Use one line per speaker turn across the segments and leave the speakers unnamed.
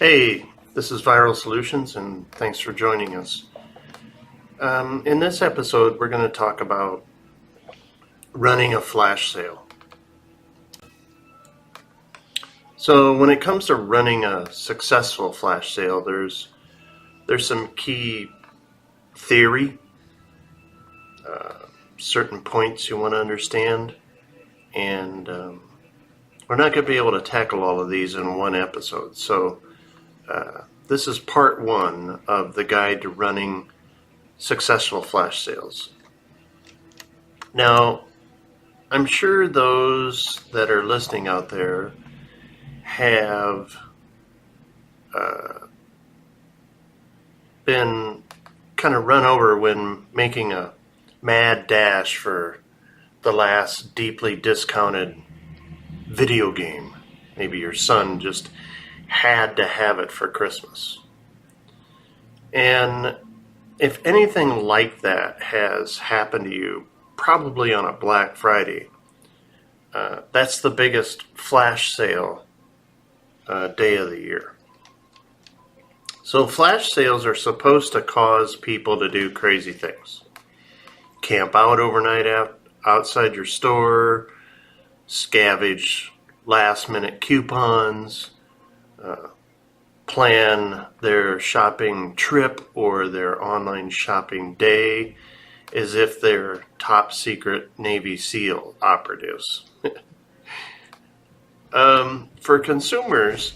Hey, this is Viral Solutions, and thanks for joining us. In this episode, we're going to talk about running a flash sale. So when it comes to running a successful flash sale, there's some key theory, certain points you want to understand, and we're not going to be able to tackle all of these in one episode. So this is part one of the guide to running successful flash sales. Now, I'm sure those that are listening out there have been kind of run over when making a mad dash for the last deeply discounted video game. Maybe your son just had to have it for Christmas. And if anything like that has happened to you, probably on a Black Friday, that's the biggest flash sale day of the year. So flash sales are supposed to cause people to do crazy things. Camp out overnight outside your store, scavenge last-minute coupons, plan their shopping trip or their online shopping day as if they're top secret Navy SEAL operatives. For consumers,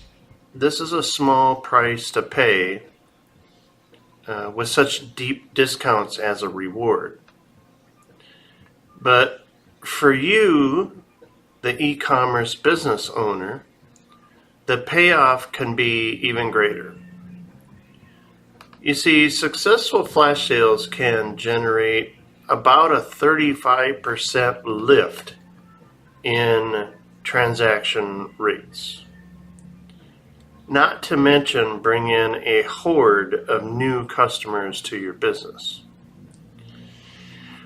this is a small price to pay with such deep discounts as a reward. But for you, the e-commerce business owner, the payoff can be even greater. You see, successful flash sales can generate about a 35% lift in transaction rates. Not to mention bring in a horde of new customers to your business.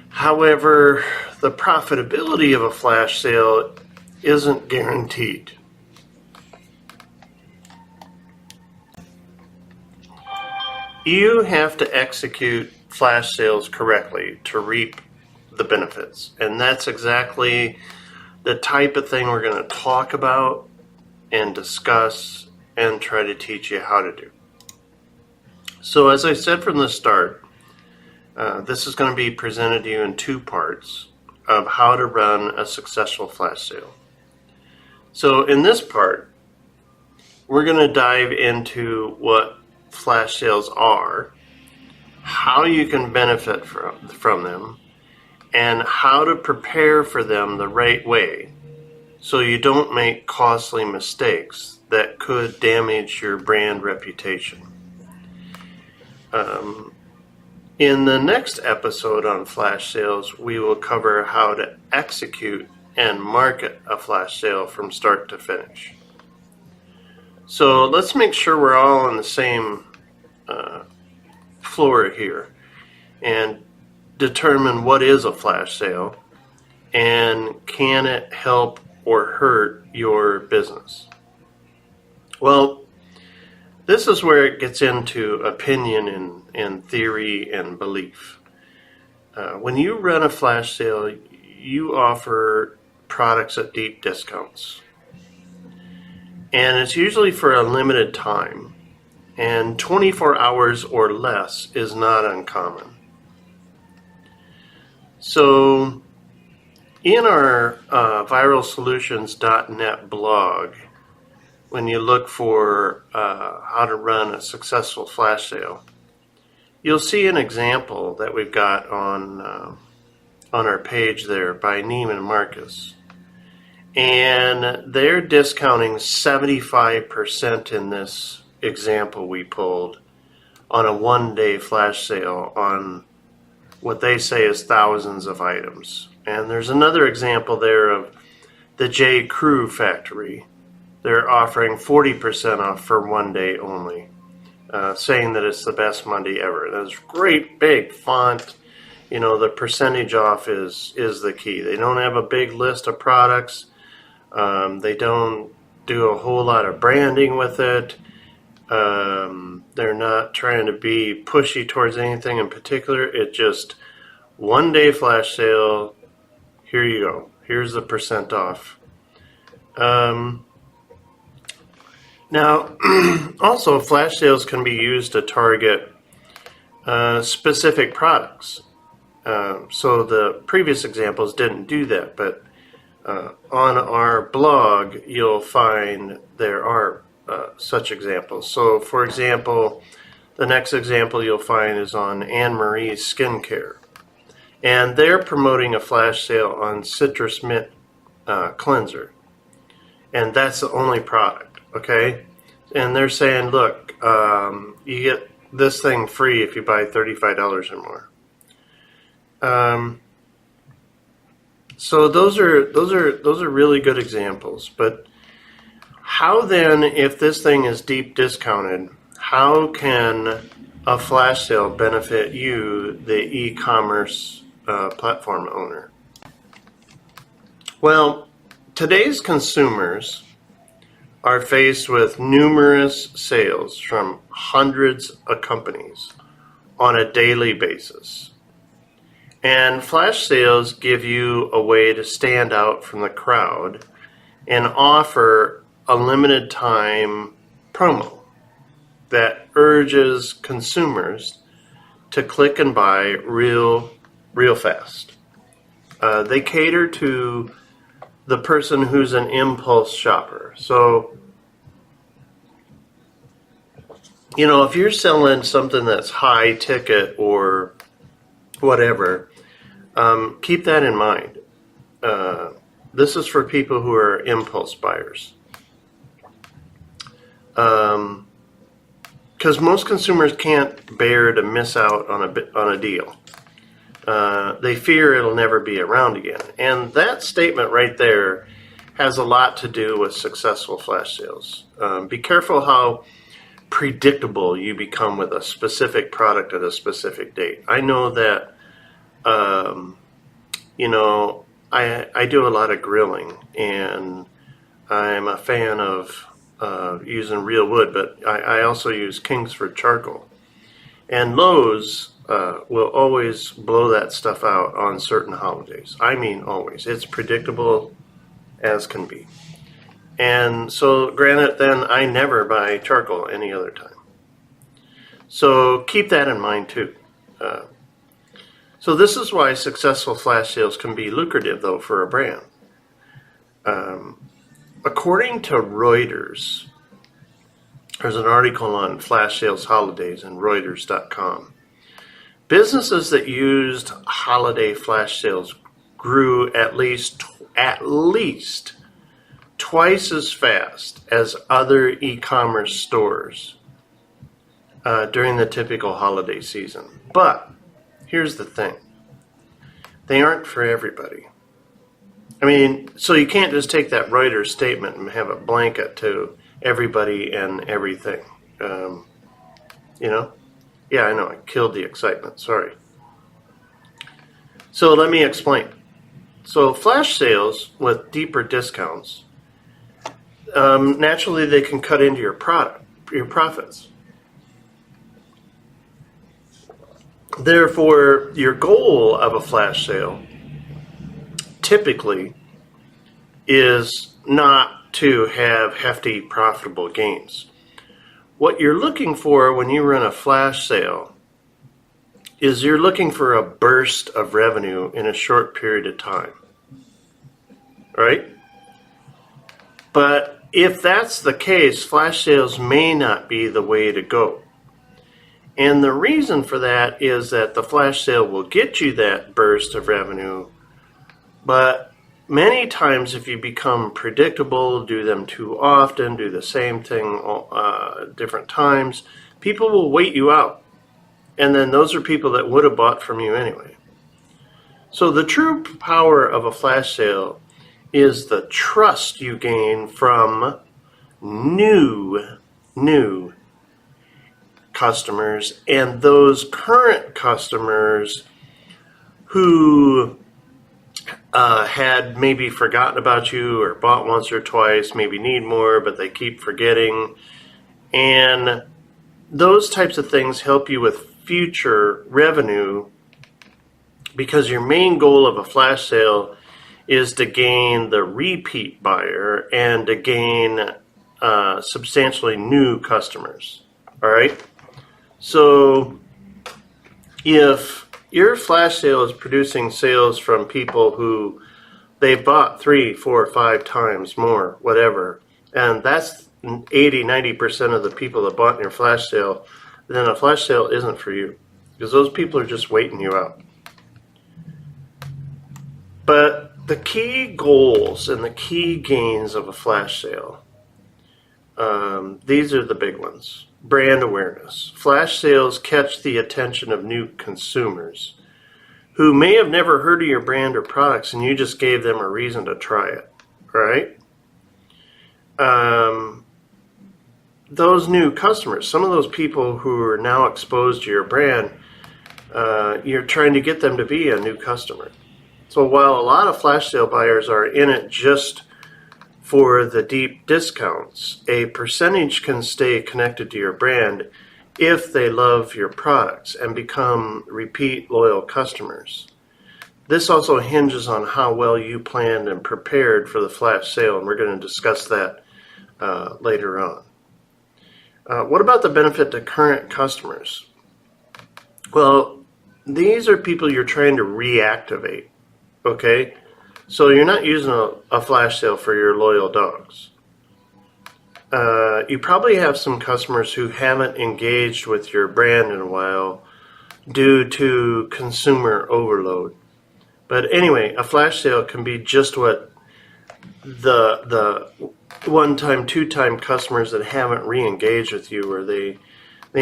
However, the profitability of a flash sale isn't guaranteed. You have to execute flash sales correctly to reap the benefits. And that's exactly the type of thing we're going to talk about and discuss and try to teach you how to do. So as I said from the start, this is going to be presented to you in two parts of how to run a successful flash sale. So in this part, we're going to dive into what flash sales are, how you can benefit from them, and how to prepare for them the right way so you don't make costly mistakes that could damage your brand reputation. In the next episode on flash sales, we will cover how to execute and market a flash sale from start to finish. So let's make sure we're all on the same floor here and determine what is a flash sale and can it help or hurt your business. Well, this is where it gets into opinion and theory and belief. When you run a flash sale, you offer products at deep discounts. And it's usually for a limited time. And 24 hours or less is not uncommon. So in our viralsolutions.net blog, when you look for how to run a successful flash sale, you'll see an example that we've got on our page there by Neiman Marcus. And they're discounting 75% in this example we pulled on a one-day flash sale on what they say is thousands of items. And there's another example there of the J. Crew factory. They're offering 40% off for one day only, saying that it's the best Monday ever. That's great big font. You know, the percentage off is the key. They don't have a big list of products. They don't do a whole lot of branding with it. They're not trying to be pushy towards anything in particular. It's just one day flash sale. Here you go. Here's the % off. Now, also flash sales can be used to target specific products. So the previous examples didn't do that, but on our blog, you'll find there are such examples. So, for example, the next example you'll find is on Anne Marie's Skincare. And they're promoting a flash sale on Citrus Mint Cleanser. And that's the only product, okay? And they're saying, look, you get this thing free if you buy $35 or more. So those are really good examples. But how then, if this thing is deep discounted, how can a flash sale benefit you, the e-commerce platform owner? Well, today's consumers are faced with numerous sales from hundreds of companies on a daily basis. And flash sales give you a way to stand out from the crowd and offer a limited time promo that urges consumers to click and buy real fast. They cater to the person who's an impulse shopper. So, you know, if you're selling something that's high ticket or whatever, keep that in mind. This is for people who are impulse buyers. Because most consumers can't bear to miss out on a deal. They fear it'll never be around again. And that statement right there has a lot to do with successful flash sales. Be careful how predictable you become with a specific product at a specific date. I know that, you know, I do a lot of grilling, and I'm a fan of using real wood, but I also use Kingsford charcoal. And Lowe's will always blow that stuff out on certain holidays. I mean always. It's predictable as can be. And so, granted, then I never buy charcoal any other time. So keep that in mind too. So this is why successful flash sales can be lucrative, though, for a brand. According to Reuters, there's an article on flash sales holidays in Reuters.com. Businesses that used holiday flash sales grew at least twice as fast as other e-commerce stores during the typical holiday season. But here's the thing. They aren't for everybody. I mean, so you can't just take that Reuters statement and have a blanket to everybody and everything. You know? Yeah, I know. I killed the excitement. Sorry. So let me explain. So flash sales with deeper discounts, naturally they can cut into your profits. Therefore, your goal of a flash sale typically is not to have hefty profitable gains. What you're looking for when you run a flash sale is you're looking for a burst of revenue in a short period of time, right? But if that's the case, flash sales may not be the way to go. And the reason for that is that the flash sale will get you that burst of revenue, but many times if you become predictable, do them too often, do the same thing different times, people will wait you out. And then those are people that would have bought from you anyway. So the true power of a flash sale is the trust you gain from new customers and those current customers who had maybe forgotten about you or bought once or twice, maybe need more, but they keep forgetting. And those types of things help you with future revenue, because your main goal of a flash sale is to gain the repeat buyer and to gain substantially new customers. All right. So if your flash sale is producing sales from people who they've bought 3, 4, 5 times more, whatever, and that's 80-90% of the people that bought in your flash sale, then a flash sale isn't for you, because those people are just waiting you out. But the key goals and the key gains of a flash sale, these are the big ones. Brand awareness. Flash sales catch the attention of new consumers who may have never heard of your brand or products, and you just gave them a reason to try it, right? Those new customers, some of those people who are now exposed to your brand, you're trying to get them to be a new customer. So while a lot of flash sale buyers are in it just for the deep discounts, a percentage can stay connected to your brand if they love your products and become repeat loyal customers. This also hinges on how well you planned and prepared for the flash sale, and we're going to discuss that later on. What about the benefit to current customers? Well, these are people you're trying to reactivate, okay? So you're not using a flash sale for your loyal dogs. You probably have some customers who haven't engaged with your brand in a while due to consumer overload. But anyway, a flash sale can be just what the one-time, two-time customers that haven't re-engaged with you, or they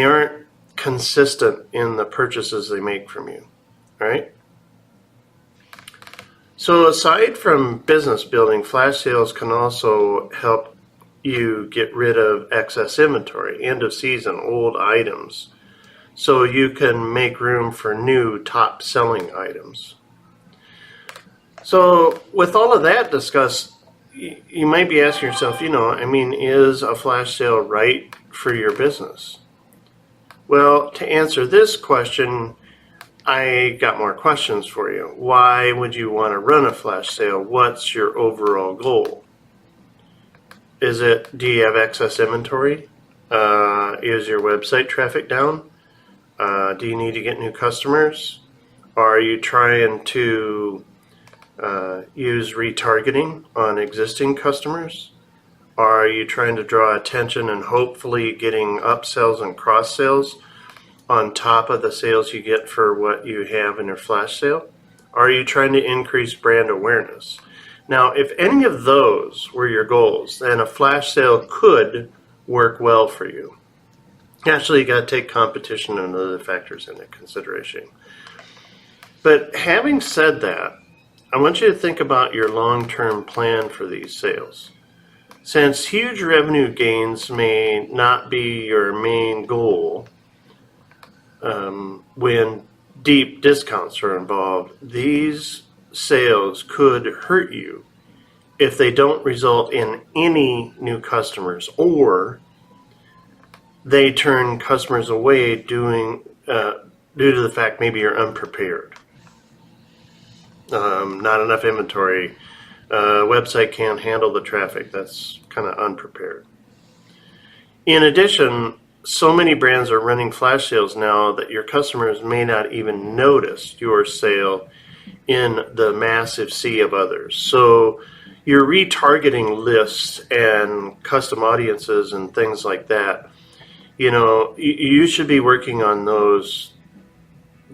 aren't consistent in the purchases they make from you, right? So aside from business building, flash sales can also help you get rid of excess inventory, end of season, old items, so you can make room for new top selling items. So with all of that discussed, you might be asking yourself, is a flash sale right for your business? Well, to answer this question, I got more questions for you. Why would you want to run a flash sale? What's your overall goal? Do you have excess inventory? Is your website traffic down? Do you need to get new customers? Are you trying to use retargeting on existing customers? Are you trying to draw attention and hopefully getting upsells and cross sales on top of the sales you get for what you have in your flash sale? Are you trying to increase brand awareness? Now, if any of those were your goals, then a flash sale could work well for you. Actually, you got to take competition and other factors into consideration. But having said that, I want you to think about your long-term plan for these sales. Since huge revenue gains may not be your main goal, when deep discounts are involved, these sales could hurt you if they don't result in any new customers, or they turn customers away due to the fact maybe you're unprepared. Not enough inventory, website can't handle the traffic. That's kind of unprepared. In addition, so many brands are running flash sales now that your customers may not even notice your sale in the massive sea of others. So your retargeting lists and custom audiences and things like that, you should be working on those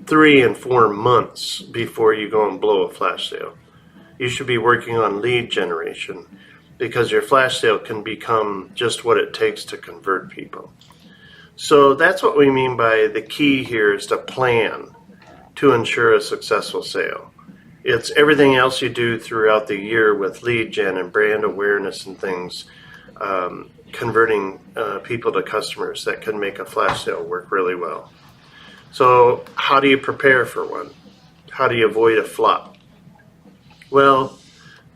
3 and 4 months before you go and blow a flash sale. You should be working on lead generation, because your flash sale can become just what it takes to convert people. So that's what we mean by the key here is to plan to ensure a successful sale. It's everything else you do throughout the year with lead gen and brand awareness and things, converting people to customers that can make a flash sale work really well. So how do you prepare for one? How do you avoid a flop? Well,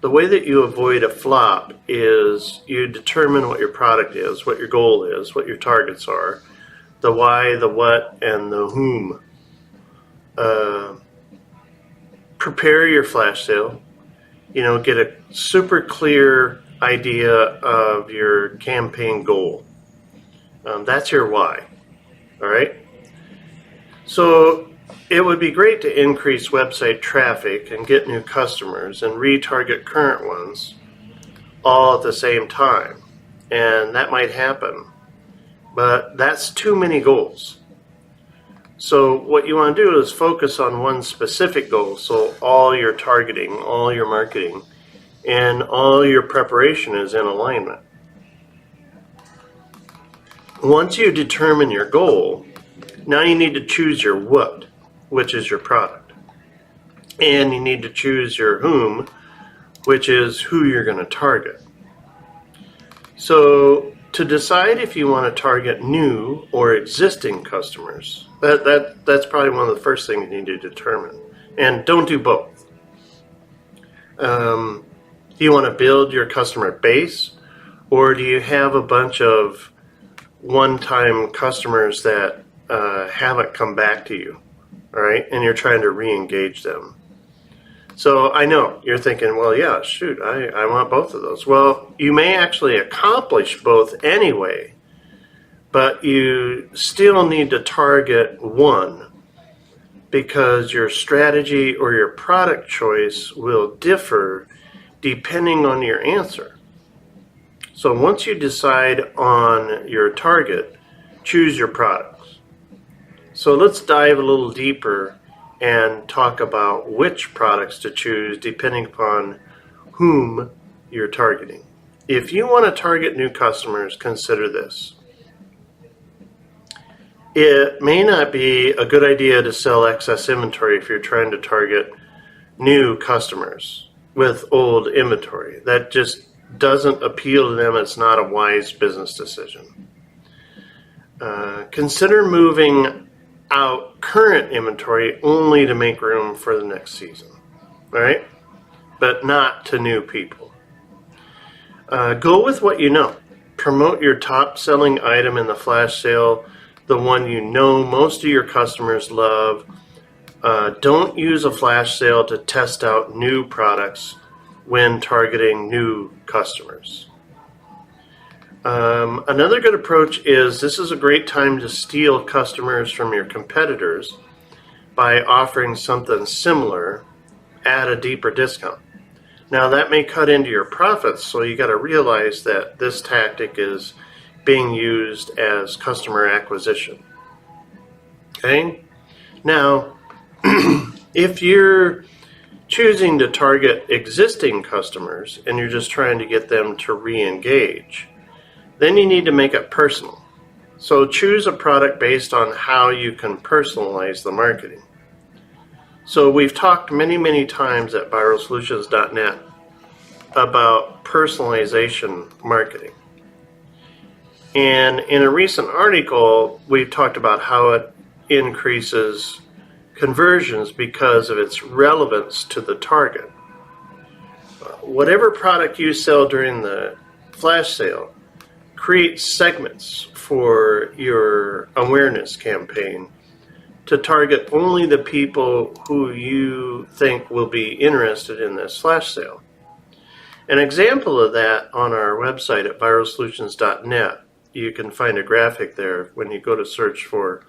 the way that you avoid a flop is you determine what your product is, what your goal is, what your targets are, the why, the what, and the whom. Prepare your flash sale. Get a super clear idea of your campaign goal. That's your why. All right? So it would be great to increase website traffic and get new customers and retarget current ones all at the same time. And that might happen. But that's too many goals. So what you want to do is focus on one specific goal. So all your targeting, all your marketing, and all your preparation is in alignment. Once you determine your goal, now you need to choose your what, which is your product. And you need to choose your whom, which is who you're going to target. So to decide if you want to target new or existing customers, that's probably one of the first things you need to determine. And don't do both. Do you want to build your customer base, or do you have a bunch of one-time customers that haven't come back to you, all right, and you're trying to re-engage them? So I know you're thinking, well, yeah, shoot, I want both of those. Well, you may actually accomplish both anyway, but you still need to target one because your strategy or your product choice will differ depending on your answer. So once you decide on your target, choose your products. So let's dive a little deeper and talk about which products to choose depending upon whom you're targeting. If you want to target new customers, consider this. It may not be a good idea to sell excess inventory if you're trying to target new customers with old inventory. That just doesn't appeal to them. It's not a wise business decision. Consider moving out current inventory only to make room for the next season, all right? But not to new people. Go with what you know. Promote your top selling item in the flash sale, the one you know most of your customers love. Don't use a flash sale to test out new products when targeting new customers. Another good approach is this is a great time to steal customers from your competitors by offering something similar at a deeper discount. Now that may cut into your profits, so you got to realize that this tactic is being used as customer acquisition. Okay? Now, if you're choosing to target existing customers and you're just trying to get them to re-engage, then you need to make it personal. So choose a product based on how you can personalize the marketing. So we've talked many, many times at viralsolutions.net about personalization marketing. And in a recent article, we've talked about how it increases conversions because of its relevance to the target. Whatever product you sell during the flash sale, create segments for your awareness campaign to target only the people who you think will be interested in this flash sale. An example of that on our website at viralsolutions.net, you can find a graphic there when you go to search for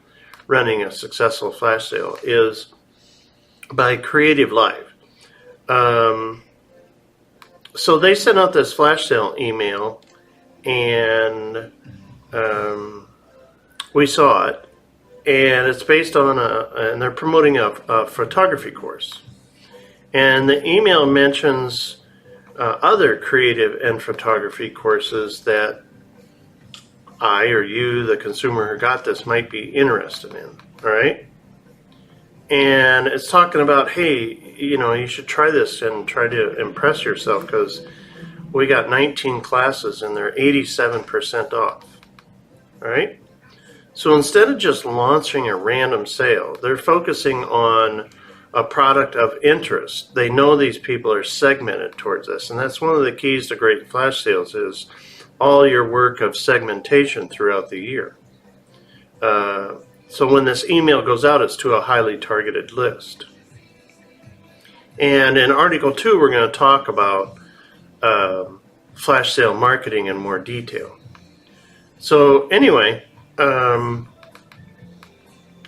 running a successful flash sale, is by Creative Live. So they sent out this flash sale email, and we saw it, and it's based on and they're promoting a photography course. And the email mentions other creative and photography courses that I or you, the consumer who got this, might be interested in, all right? And it's talking about, hey, you should try this and try to impress yourself because we got 19 classes and they're 87% off, all right? So instead of just launching a random sale, they're focusing on a product of interest. They know these people are segmented towards this, and that's one of the keys to great flash sales is all your work of segmentation throughout the year. So when this email goes out, it's to a highly targeted list. And in Article 2, we're going to talk about flash sale marketing in more detail. So anyway,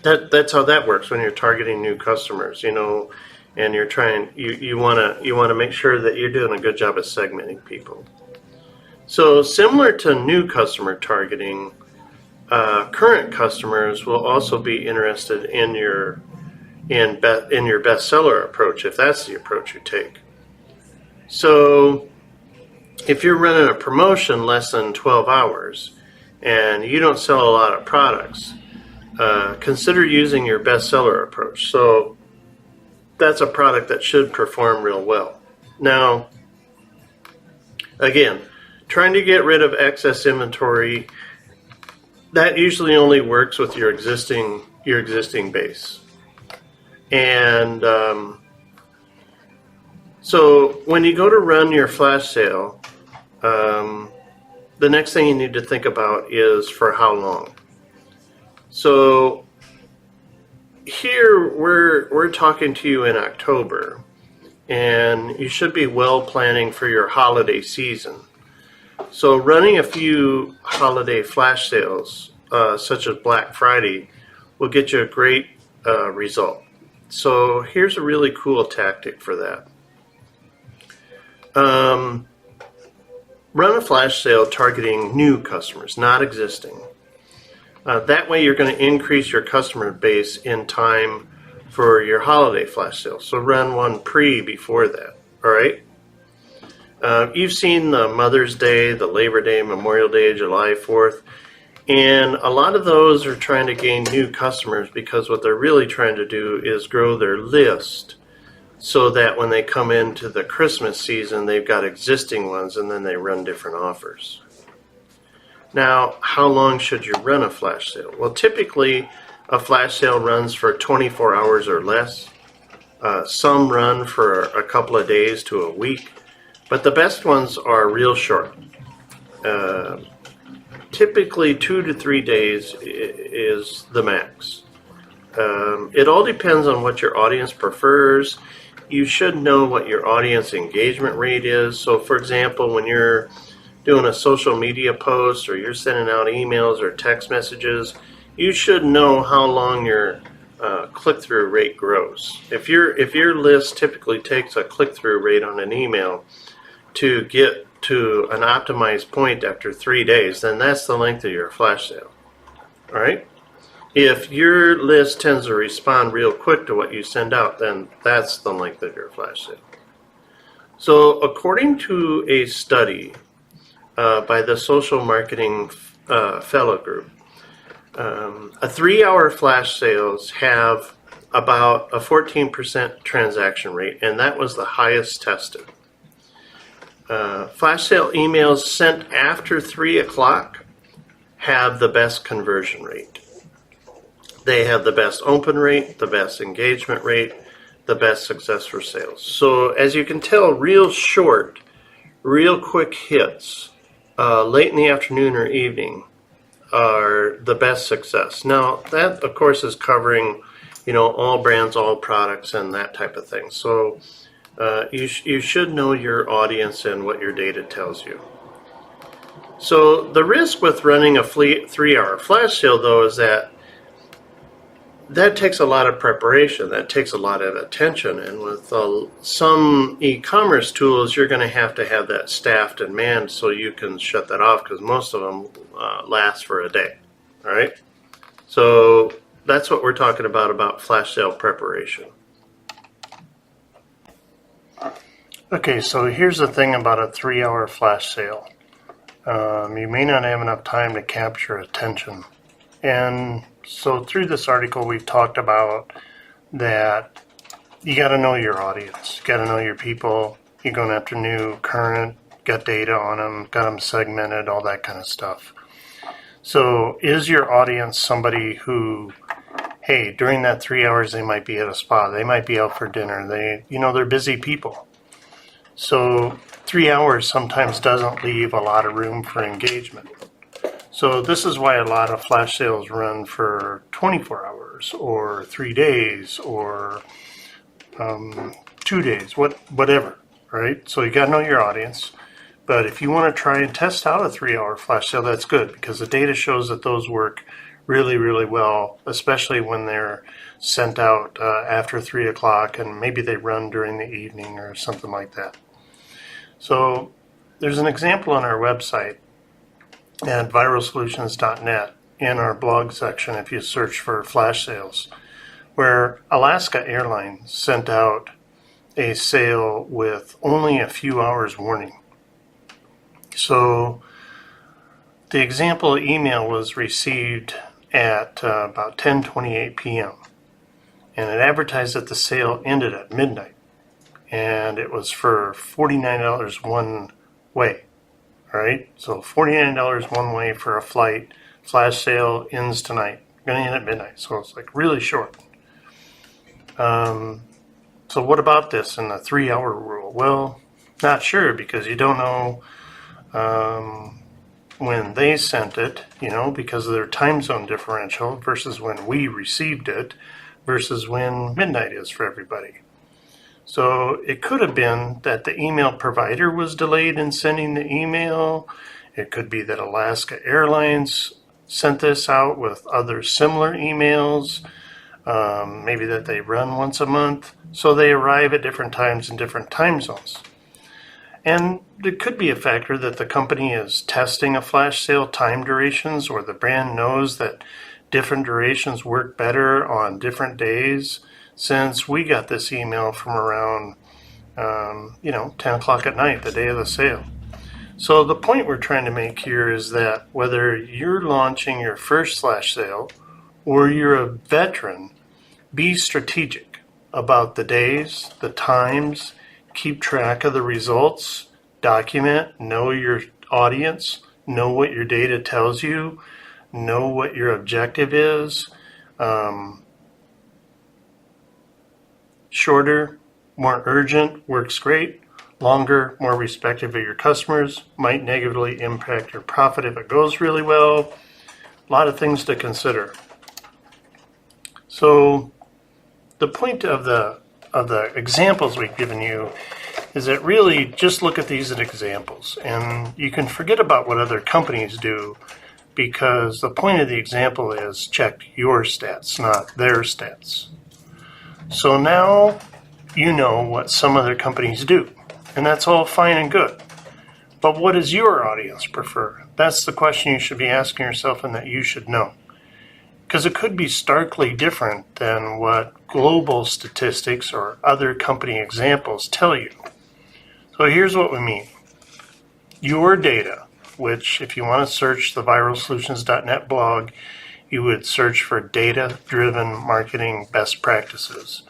that's how that works when you're targeting new customers, and you're trying, you want to make sure that you're doing a good job of segmenting people. So similar to new customer targeting, current customers will also be interested in your bestseller approach, if that's the approach you take. So if you're running a promotion less than 12 hours and you don't sell a lot of products, consider using your bestseller approach. So that's a product that should perform real well. Now, again, trying to get rid of excess inventory, that usually only works with your existing base. And so when you go to run your flash sale, the next thing you need to think about is for how long. So here we're talking to you in October, and you should be well planning for your holiday season. So running a few holiday flash sales, such as Black Friday, will get you a great result. So here's a really cool tactic for that. Run a flash sale targeting new customers, not existing. That way you're going to increase your customer base in time for your holiday flash sale. So run one before that, all right? You've seen the Mother's Day, the Labor Day, Memorial Day, July 4th, and a lot of those are trying to gain new customers because what they're really trying to do is grow their list so that when they come into the Christmas season, they've got existing ones and then they run different offers. Now, how long should you run a flash sale? Well, typically a flash sale runs for 24 hours or less. Some run for a couple of days to a week, but the best ones are real short. Typically 2 to 3 days is the max. It all depends on what your audience prefers. You should know what your audience engagement rate is. So for example, when you're doing a social media post or you're sending out emails or text messages, you should know how long your click-through rate grows. If your list typically takes a click-through rate on an email to get to an optimized point after 3 days, then that's the length of your flash sale. All right? If your list tends to respond real quick to what you send out, then that's the length of your flash sale. So according to a study by the Social Marketing Fellow Group, a 3-hour flash sales have about a 14% transaction rate, and that was the highest tested. Flash sale emails sent after 3 o'clock have the best conversion rate. They have the best open rate, the best engagement rate, the best success for sales. So as you can tell, real short, real quick hits late in the afternoon or evening are the best success. Now that of course is covering, all brands, all products, and that type of thing. So you should know your audience and what your data tells you. So the risk with running a 3-hour flash sale, though, is that takes a lot of preparation. That takes a lot of attention. And with some e-commerce tools, you're going to have that staffed and manned so you can shut that off, because most of them last for a day. All right? So that's what we're talking about flash sale preparation. Okay, so here's the thing about a 3-hour flash sale. You may not have enough time to capture attention. And so through this article, we've talked about that you got to know your audience. You got to know your people. You're going after new, current, got data on them, got them segmented, all that kind of stuff. So is your audience somebody who hey, during that 3 hours, they might be at a spa. They might be out for dinner. They're busy people. So 3 hours sometimes doesn't leave a lot of room for engagement. So this is why a lot of flash sales run for 24 hours or 3 days or 2 days, whatever, right? So you got to know your audience. But if you want to try and test out a 3-hour flash sale, that's good because the data shows that those work really, really well, especially when they're sent out after 3 o'clock and maybe they run during the evening or something like that. So there's an example on our website at viralsolutions.net in our blog section if you search for flash sales, where Alaska Airlines sent out a sale with only a few hours warning. So the example email was received at about 10:28 p.m. and it advertised that the sale ended at midnight, and it was for $49 one way. All right, so $49 one way for a flight. Flash sale ends tonight. Going to end at midnight, so it's like really short. So what about this in the 3-hour rule? Well, not sure because you don't know when they sent it, because of their time zone differential versus when we received it versus when midnight is for everybody. So it could have been that the email provider was delayed in sending the email. It could be that Alaska Airlines sent this out with other similar emails. Maybe that they run once a month. So they arrive at different times in different time zones. And it could be a factor that the company is testing a flash sale time durations, or the brand knows that different durations work better on different days. Since we got this email from around, 10 o'clock at night, the day of the sale. So the point we're trying to make here is that whether you're launching your first flash sale or you're a veteran, be strategic about the days, the times, keep track of the results, document, know your audience, know what your data tells you, know what your objective is. Shorter, more urgent works great. Longer, more respective of your customers, might negatively impact your profit if it goes really well. A lot of things to consider. So the point of the examples we've given you is that really just look at these as examples, and you can forget about what other companies do, because the point of the example is check your stats, not their stats. So now you know what some other companies do, and that's all fine and good. But what does your audience prefer? That's the question you should be asking yourself and that you should know. Because it could be starkly different than what global statistics or other company examples tell you. So here's what we mean. Your data, which if you want to search the viralsolutions.net blog, you would search for data-driven marketing best practices.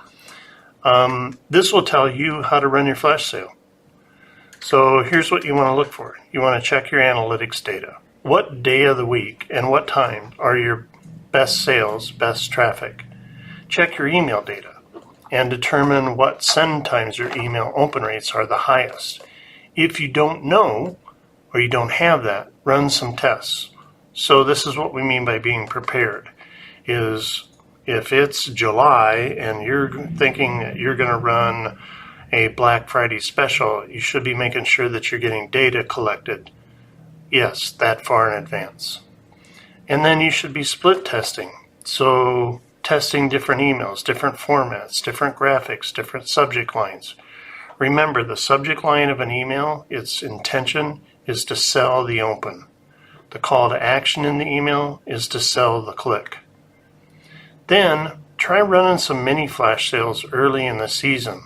This will tell you how to run your flash sale. So here's what you want to look for. You want to check your analytics data. What day of the week and what time are your best sales, best traffic? Check your email data and determine what send times your email open rates are the highest. If you don't know or you don't have that, run some tests. So this is what we mean by being prepared, is if it's July and you're thinking that you're going to run a Black Friday special, you should be making sure that you're getting data collected, yes, that far in advance. And then you should be split testing. So testing different emails, different formats, different graphics, different subject lines. Remember, the subject line of an email, its intention is to sell the open. The call to action in the email is to sell the click. Then try running some mini flash sales early in the season,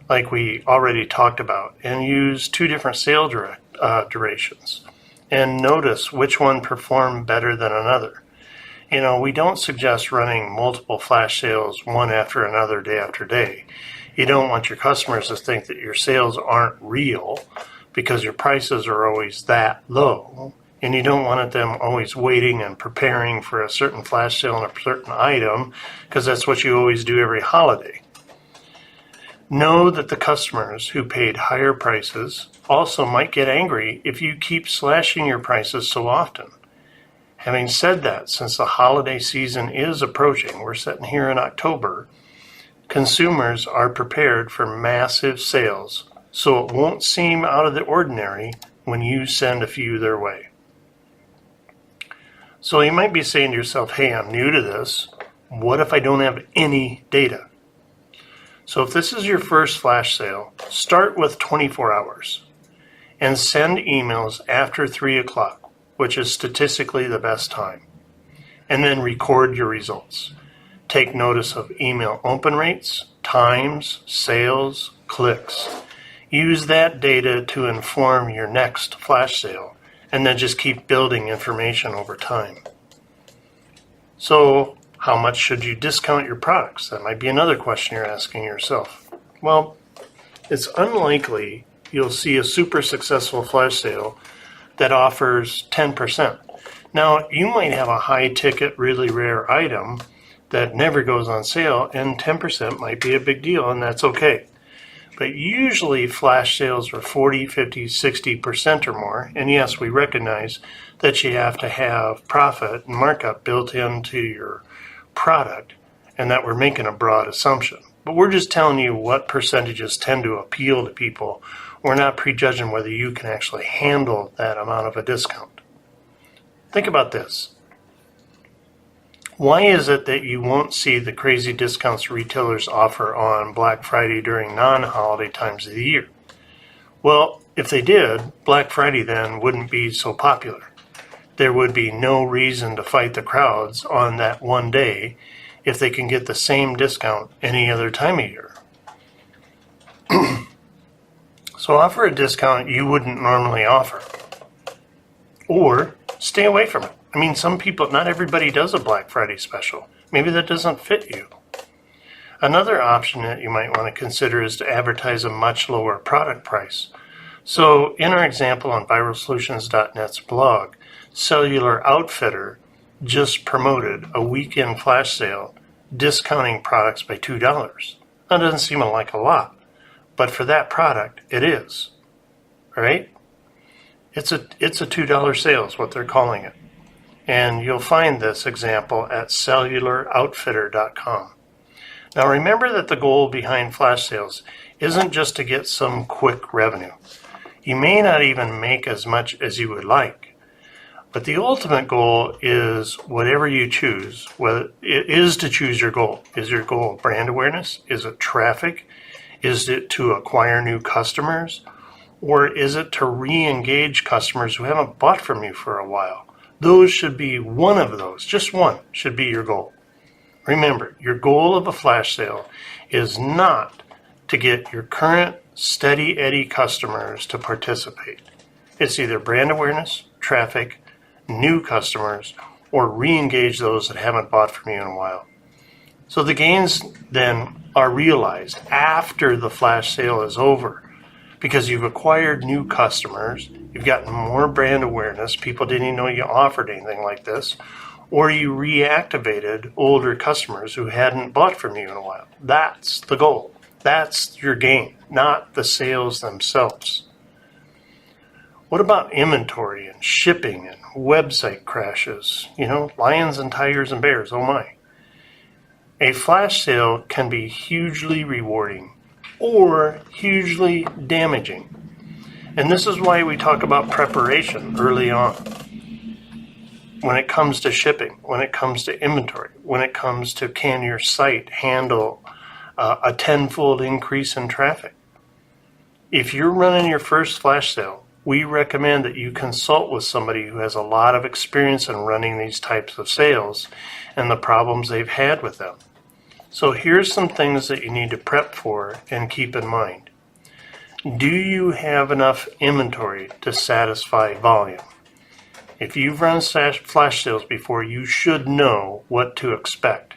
like we already talked about, and use 2 different sale durations. And notice which one performed better than another. We don't suggest running multiple flash sales one after another, day after day. You don't want your customers to think that your sales aren't real because your prices are always that low and you don't want them always waiting and preparing for a certain flash sale on a certain item, because that's what you always do every holiday. Know that the customers who paid higher prices also might get angry if you keep slashing your prices so often. Having said that, since the holiday season is approaching, we're sitting here in October, consumers are prepared for massive sales, so it won't seem out of the ordinary when you send a few their way. So you might be saying to yourself, hey, I'm new to this. What if I don't have any data? So if this is your first flash sale, start with 24 hours and send emails after 3 o'clock, which is statistically the best time, and then record your results. Take notice of email open rates, times, sales, clicks. Use that data to inform your next flash sale, and then just keep building information over time. So, how much should you discount your products? That might be another question you're asking yourself. Well, it's unlikely you'll see a super successful flash sale that offers 10%. Now, you might have a high ticket, really rare item that never goes on sale, and 10% might be a big deal, and that's okay. But usually flash sales are 40, 50, 60% or more, and yes, we recognize that you have to have profit and markup built into your product, and that we're making a broad assumption. But we're just telling you what percentages tend to appeal to people. We're not prejudging whether you can actually handle that amount of a discount. Think about this. Why is it that you won't see the crazy discounts retailers offer on Black Friday during non-holiday times of the year? Well, if they did, Black Friday then wouldn't be so popular. There would be no reason to fight the crowds on that one day if they can get the same discount any other time of year. So offer a discount you wouldn't normally offer. Or stay away from it. I mean, not everybody does a Black Friday special. Maybe that doesn't fit you. Another option that you might want to consider is to advertise a much lower product price. So in our example on viralsolutions.net's blog, Cellular Outfitter just promoted a weekend flash sale discounting products by $2. That doesn't seem like a lot, but for that product, it is. Right? It's a $2 sale is what they're calling it. And you'll find this example at cellularoutfitter.com. Now remember that the goal behind flash sales isn't just to get some quick revenue. You may not even make as much as you would like. But the ultimate goal is whatever you choose. Whether it is to choose your goal. Is your goal brand awareness? Is it traffic? Is it to acquire new customers? Or is it to re-engage customers who haven't bought from you for a while? Those should be one of those. Just one should be your goal. Remember, your goal of a flash sale is not to get your current steady Eddie customers to participate. It's either brand awareness, traffic, new customers, or re-engage those that haven't bought from you in a while. So the gains then are realized after the flash sale is over because you've acquired new customers, you've gotten more brand awareness, people didn't even know you offered anything like this, or you reactivated older customers who hadn't bought from you in a while. That's the goal. That's your gain, not the sales themselves. What about inventory and shipping and website crashes? Lions and tigers and bears, oh my. A flash sale can be hugely rewarding or hugely damaging. And this is why we talk about preparation early on. When it comes to shipping, when it comes to inventory, when it comes to can your site handle a tenfold increase in traffic. If you're running your first flash sale, we recommend that you consult with somebody who has a lot of experience in running these types of sales and the problems they've had with them. So here's some things that you need to prep for and keep in mind. Do you have enough inventory to satisfy volume? If you've run flash sales before, you should know what to expect.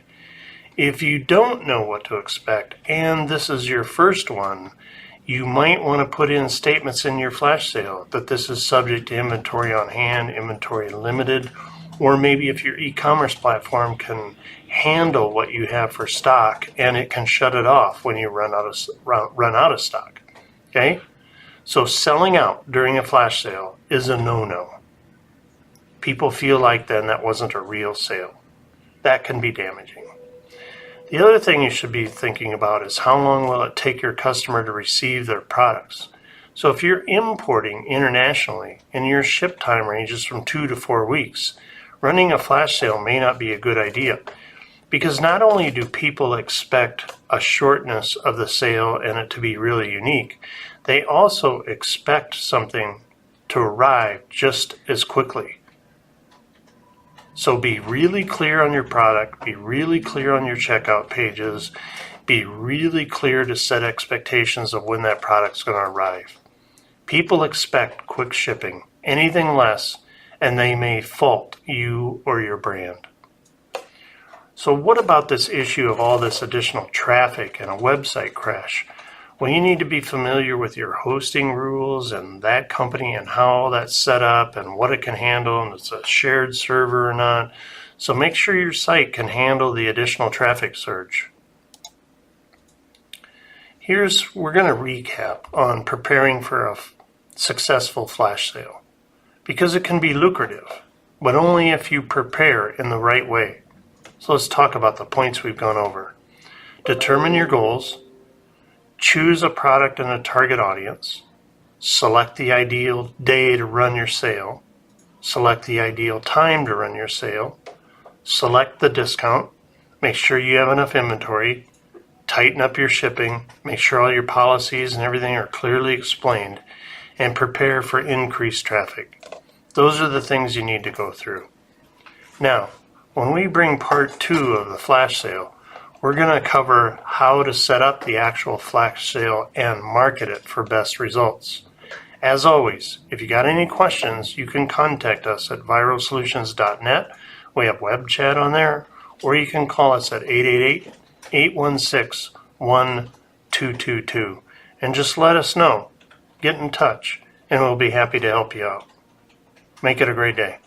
If you don't know what to expect, and this is your first one, You might want to put in statements in your flash sale that this is subject to inventory on hand, inventory limited, or maybe if your e-commerce platform can handle what you have for stock and it can shut it off when you run out of stock. Okay? So selling out during a flash sale is a no-no. People feel like then that wasn't a real sale. That can be damaging. The other thing you should be thinking about is how long will it take your customer to receive their products. So if you're importing internationally and your ship time ranges from 2 to 4 weeks, running a flash sale may not be a good idea, because not only do people expect a shortness of the sale and it to be really unique, they also expect something to arrive just as quickly. So be really clear on your product, be really clear on your checkout pages, be really clear to set expectations of when that product's going to arrive. People expect quick shipping. Anything less, and they may fault you or your brand. So what about this issue of all this additional traffic and a website crash? Well, you need to be familiar with your hosting rules and that company and how that's set up and what it can handle, and it's a shared server or not. So make sure your site can handle the additional traffic surge. We're going to recap on preparing for a successful flash sale, because it can be lucrative, but only if you prepare in the right way. So let's talk about the points we've gone over. Determine your goals. Choose a product and a target audience. Select the ideal day to run your sale. Select the ideal time to run your sale. Select the discount. Make sure you have enough inventory. Tighten up your shipping. Make sure all your policies and everything are clearly explained. And prepare for increased traffic. Those are the things you need to go through. Now, when we bring part 2 of the flash sale, we're going to cover how to set up the actual flash sale and market it for best results. As always, if you got any questions, you can contact us at viralsolutions.net. We have web chat on there, or you can call us at 888-816-1222 and just let us know. Get in touch, and we'll be happy to help you out. Make it a great day.